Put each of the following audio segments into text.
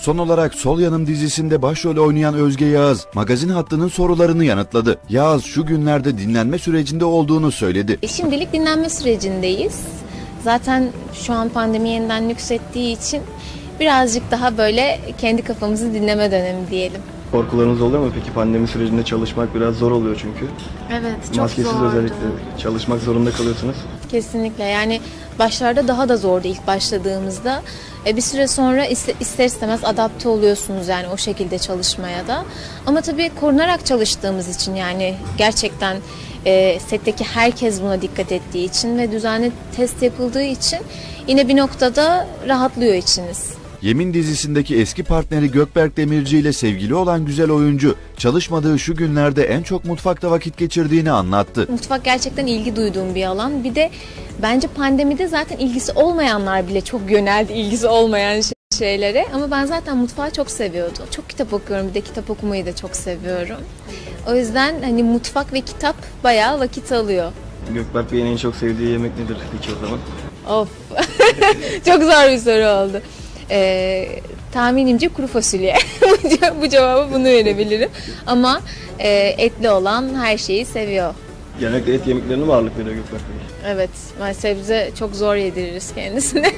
Son olarak Sol Yanım dizisinde başrol oynayan Özge Yağız, magazin hattının sorularını yanıtladı. Yağız şu günlerde dinlenme sürecinde olduğunu söyledi. Şimdilik dinlenme sürecindeyiz. Zaten şu an pandemi yeniden nüksettiği için birazcık daha böyle kendi kafamızı dinleme dönemi diyelim. Korkularınız oluyor mu peki? Pandemi sürecinde çalışmak biraz zor oluyor çünkü. Evet, çok Maskesiz zordu. özellikle çalışmak zorunda kalıyorsunuz. Kesinlikle, yani başlarda daha da zordu ilk başladığımızda. Bir süre sonra ister istemez adapte oluyorsunuz yani o şekilde çalışmaya da. Ama tabii korunarak çalıştığımız için, yani gerçekten setteki herkes buna dikkat ettiği için ve düzenli test yapıldığı için yine bir noktada rahatlıyor içiniz. Yemin dizisindeki eski partneri Gökberk Demirci ile sevgili olan güzel oyuncu, çalışmadığı şu günlerde en çok mutfakta vakit geçirdiğini anlattı. Mutfak gerçekten ilgi duyduğum bir alan. Bir de bence pandemide zaten ilgisi olmayanlar bile çok yöneldi ilgisi olmayan şeylere. Ama ben zaten mutfağı çok seviyordum. Çok kitap okuyorum, bir de kitap okumayı da çok seviyorum. O yüzden hani mutfak ve kitap bayağı vakit alıyor. Gökberk Bey'in en çok sevdiği yemek nedir peki o zaman? Of, çok zor bir soru oldu. Tahminimce kuru fasulye. Bu cevabı bunu verebilirim. Ama etli olan her şeyi seviyor. Genellikle et yemeklerine mi ağırlık veriyor Gökberk Bey? Evet, sebze çok zor yediririz kendisine.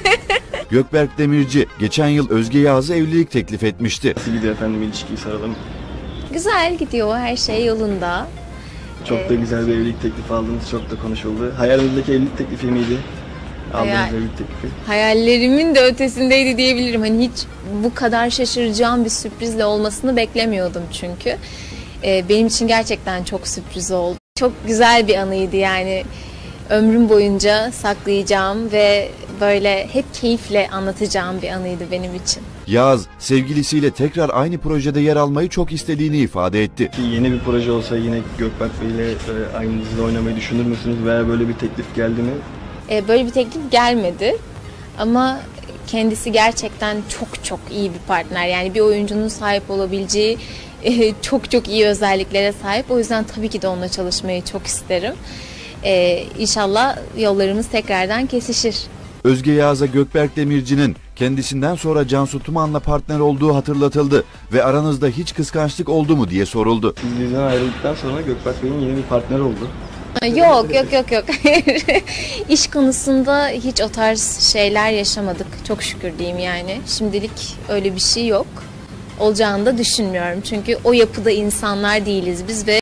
Gökberk Demirci geçen yıl Özge Yağız'a evlilik teklif etmişti. Nasıl gidiyor efendim ilişkiyi soralım. Güzel gidiyor, her şey yolunda. Çok da güzel bir evlilik teklifi aldınız, çok da konuşuldu. Hayalinizdeki evlilik teklifi miydi? Aldığınız evlilik teklifi. Hayallerimin de ötesindeydi diyebilirim. Hani hiç bu kadar şaşıracağım bir sürprizle olmasını beklemiyordum çünkü. Benim için gerçekten çok sürpriz oldu. Çok güzel bir anıydı yani. Ömrüm boyunca saklayacağım ve böyle hep keyifle anlatacağım bir anıydı benim için. Yağız, sevgilisiyle tekrar aynı projede yer almayı çok istediğini ifade etti. Yeni bir proje olsa yine Gökberk Bey ile aynı dizide oynamayı düşünür müsünüz veya böyle bir teklif geldi mi? Böyle bir teklif gelmedi ama kendisi gerçekten çok iyi bir partner. Yani bir oyuncunun sahip olabileceği çok iyi özelliklere sahip. O yüzden tabii ki de onunla çalışmayı çok isterim. İnşallah yollarımız tekrardan kesişir. Özge Yağız'a Gökberk Demirci'nin kendisinden sonra Cansu Tuman'la partner olduğu hatırlatıldı ve aranızda hiç kıskançlık oldu mu diye soruldu. Siz diziden ayrıldıktan sonra Gökberk Bey'in yeni bir partneri oldu. Yok. İş konusunda hiç o tarz şeyler yaşamadık. Çok şükür diyeyim yani. Şimdilik öyle bir şey yok. Olacağını da düşünmüyorum. Çünkü o yapıda insanlar değiliz biz ve